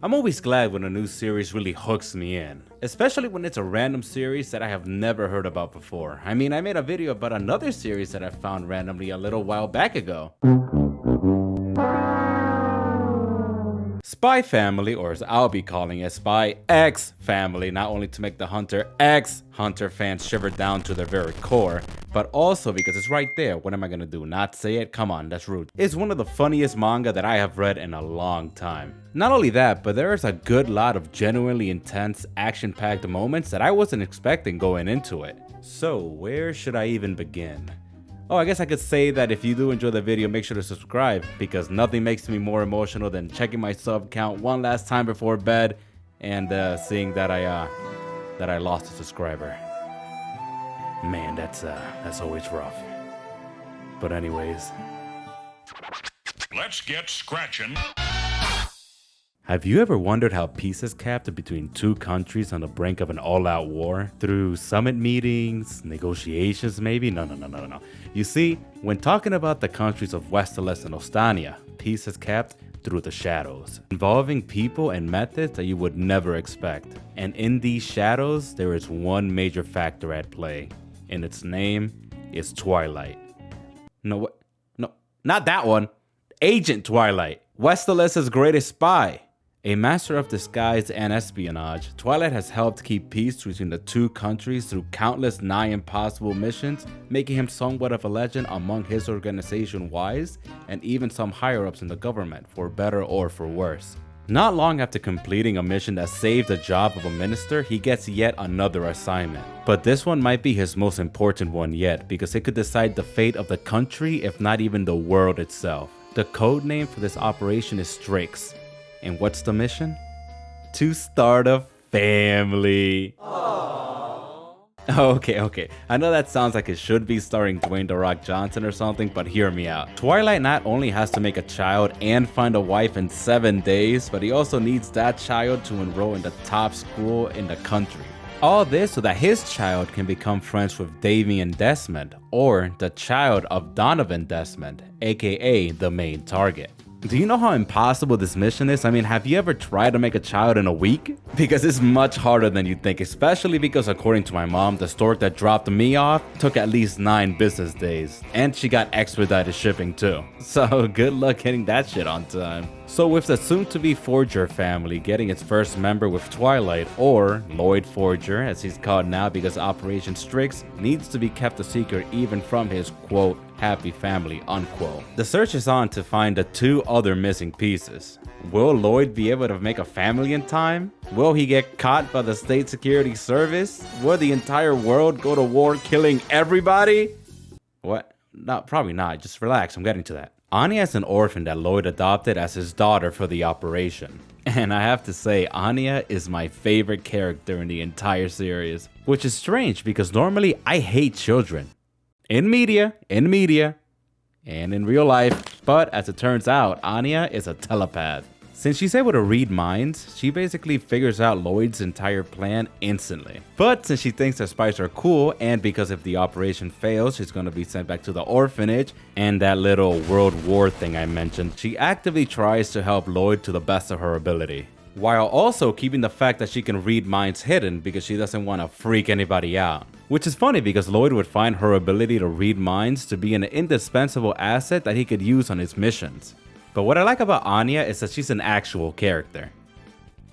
I'm always glad when a new series really hooks me in, especially when it's a random series that I have never heard about before. I mean, I made a video about another series that I found randomly a little while back ago. Spy Family, or as I'll be calling it, Spy X Family, not only to make the Hunter X Hunter fans shiver down to their very core, but also because it's right there. What am I gonna do? Not say it? Come on, that's rude. It's one of the funniest manga that I have read in a long time. Not only that, but there is a good lot of genuinely intense, action-packed moments that I wasn't expecting going into it. So, where should I even begin? Oh, I guess I could say that if you do enjoy the video, make sure to subscribe, because nothing makes me more emotional than checking my sub count one last time before bed and seeing that I lost a subscriber. Man, that's always rough. But anyways, let's get scratching. have you ever wondered how peace is kept between two countries on the brink of an all-out war? Through summit meetings, negotiations maybe? No. You see, when talking about the countries of Westeros and Ostania, peace is kept through the shadows, involving people and methods that you would never expect. And in these shadows, there is one major factor at play, and its name is Twilight. No, not that one. Agent Twilight, Westeros' greatest spy. A master of disguise and espionage, Twilight has helped keep peace between the two countries through countless nigh impossible missions, making him somewhat of a legend among his organization-wise and even some higher-ups in the government, for better or for worse. Not long after completing a mission that saved the job of a minister, he gets yet another assignment. But this one might be his most important one yet, because it could decide the fate of the country, if not even the world itself. The code name for this operation is Strix. And what's the mission? To start a family. Okay. I know that sounds like it should be starring Dwayne "The Rock" Johnson or something, but hear me out. Twilight not only has to make a child and find a wife in 7 days, but he also needs that child to enroll in the top school in the country. All this so that his child can become friends with Damian Desmond, or the child of Donovan Desmond, aka the main target. Do you know how impossible this mission is? I mean, have you ever tried to make a child in a week? Because it's much harder than you think, especially because according to my mom, the stork that dropped me off took at least 9 business days. And she got expedited shipping too. So good luck getting that shit on time. So with the soon-to-be Forger family getting its first member with Twilight, or Lloyd Forger as he's called now because Operation Strix needs to be kept a secret even from his quote happy family unquote. The search is on to find the 2 other missing pieces. Will Lloyd be able to make a family in time? Will he get caught by the State Security Service? Will the entire world go to war killing everybody? What? No, probably not. Just relax, I'm getting to that. Anya is an orphan that Lloyd adopted as his daughter for the operation. And I have to say, Anya is my favorite character in the entire series. Which is strange because normally I hate children. In media, and in real life. But as it turns out, Anya is a telepath. Since she's able to read minds, she basically figures out Lloyd's entire plan instantly. But since she thinks that spies are cool, and because if the operation fails, she's gonna be sent back to the orphanage, and that little world war thing I mentioned, she actively tries to help Lloyd to the best of her ability. While also keeping the fact that she can read minds hidden because she doesn't want to freak anybody out. Which is funny because Lloyd would find her ability to read minds to be an indispensable asset that he could use on his missions. But what I like about Anya is that she's an actual character.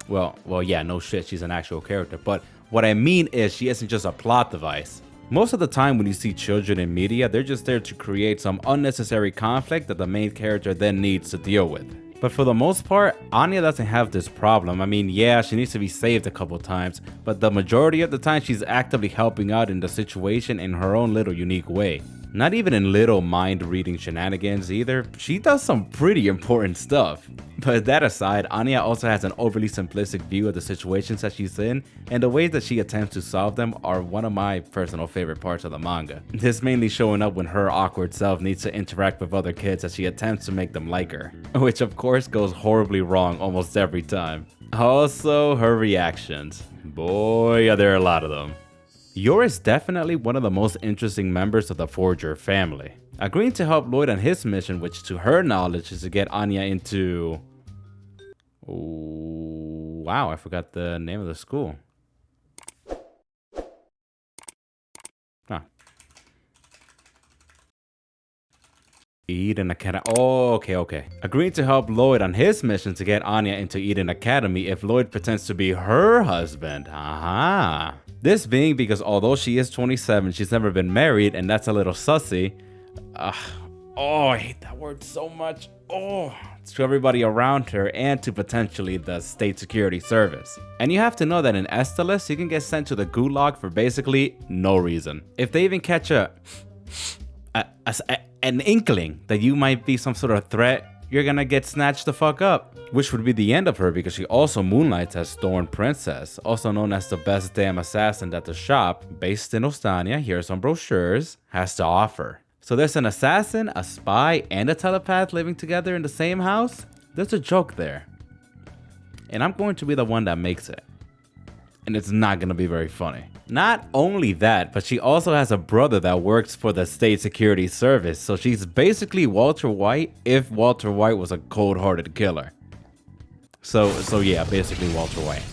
Well, yeah, no shit, she's an actual character. But what I mean is she isn't just a plot device. Most of the time when you see children in media, they're just there to create some unnecessary conflict that the main character then needs to deal with. But for the most part, Anya doesn't have this problem. I mean, yeah, she needs to be saved a couple times, but the majority of the time she's actively helping out in the situation in her own little unique way. Not even in little mind-reading shenanigans either, she does some pretty important stuff. But that aside, Anya also has an overly simplistic view of the situations that she's in, and the ways that she attempts to solve them are one of my personal favorite parts of the manga. This mainly showing up when her awkward self needs to interact with other kids as she attempts to make them like her. Which of course goes horribly wrong almost every time. Also, her reactions. Boy, are there a lot of them. Yor is definitely one of the most interesting members of the Forger family, agreeing to help Lloyd on his mission, which to her knowledge is to get Anya into... wow, I forgot the name of the school. Huh. Eden Academy. Oh, okay. Agreeing to help Lloyd on his mission to get Anya into Eden Academy if Lloyd pretends to be her husband. Aha. This being because although she is 27, she's never been married, and that's a little sussy. Oh, I hate that word so much. Oh, to everybody around her and to potentially the state security service. And you have to know that in Estelis, you can get sent to the gulag for basically no reason. If they even catch an inkling that you might be some sort of threat, you're gonna get snatched the fuck up. Which would be the end of her because she also moonlights as Thorn Princess, also known as the best damn assassin that the shop, based in Ostania, here are some brochures, has to offer. So there's an assassin, a spy, and a telepath living together in the same house? There's a joke there. And I'm going to be the one that makes it. And it's not going to be very funny. Not only that, but she also has a brother that works for the State Security Service. So she's basically Walter White if Walter White was a cold-hearted killer. So yeah, basically Walter White.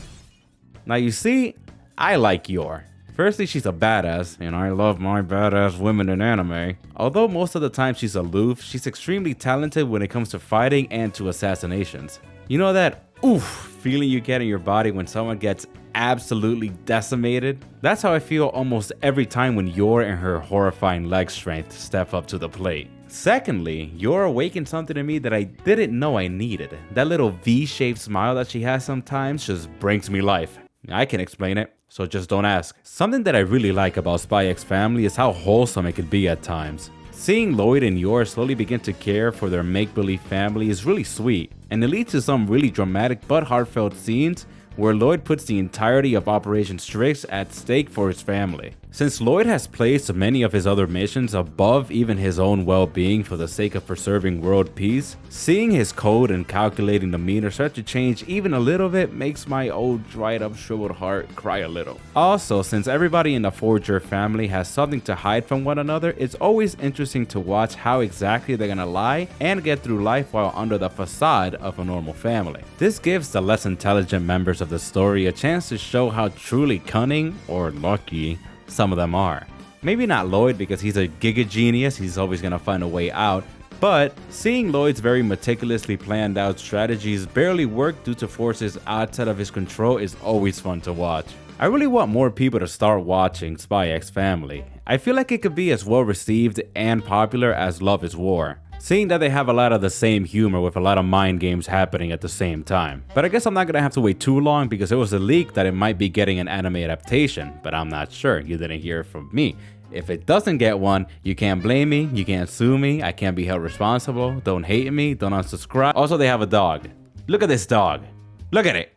Now you see, I like Yor. Firstly, she's a badass, and I love my badass women in anime. Although most of the time she's aloof, she's extremely talented when it comes to fighting and to assassinations. You know that oof feeling you get in your body when someone gets absolutely decimated? That's how I feel almost every time when Yor and her horrifying leg strength step up to the plate. Secondly, Yor awakened something in me that I didn't know I needed. That little V-shaped smile that she has sometimes just brings me life. I can explain it, so just don't ask. Something that I really like about Spy X Family is how wholesome it can be at times. Seeing Lloyd and Yor slowly begin to care for their make-believe family is really sweet, and it leads to some really dramatic but heartfelt scenes where Lloyd puts the entirety of Operation Strix at stake for his family. Since Lloyd has placed many of his other missions above even his own well-being for the sake of preserving world peace, seeing his code and calculating the meter start to change even a little bit makes my old dried up shriveled heart cry a little. Also, since everybody in the Forger family has something to hide from one another, it's always interesting to watch how exactly they're gonna lie and get through life while under the facade of a normal family. This gives the less intelligent members of the story a chance to show how truly cunning or lucky some of them are. Maybe not Lloyd because he's a giga genius, he's always gonna find a way out, but seeing Lloyd's very meticulously planned out strategies barely work due to forces outside of his control is always fun to watch. I really want more people to start watching Spy X Family. I feel like it could be as well received and popular as Love is War, seeing that they have a lot of the same humor with a lot of mind games happening at the same time. But I guess I'm not gonna have to wait too long because it was a leak that it might be getting an anime adaptation, but I'm not sure. You didn't hear it from me. If it doesn't get one, you can't blame me, you can't sue me, I can't be held responsible, don't hate me, don't unsubscribe. Also, they have a dog. Look at this dog. Look at it.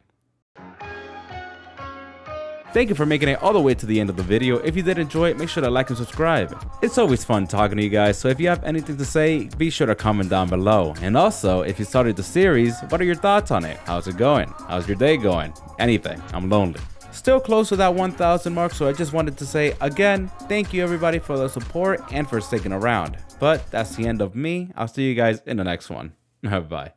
Thank you for making it all the way to the end of the video. If you did enjoy it, make sure to like and subscribe. It's always fun talking to you guys, so if you have anything to say, be sure to comment down below. And also, if you started the series, what are your thoughts on it? How's it going? How's your day going? Anything. I'm lonely. Still close to that 1,000 mark, so I just wanted to say again, thank you everybody for the support and for sticking around. But that's the end of me. I'll see you guys in the next one. Bye.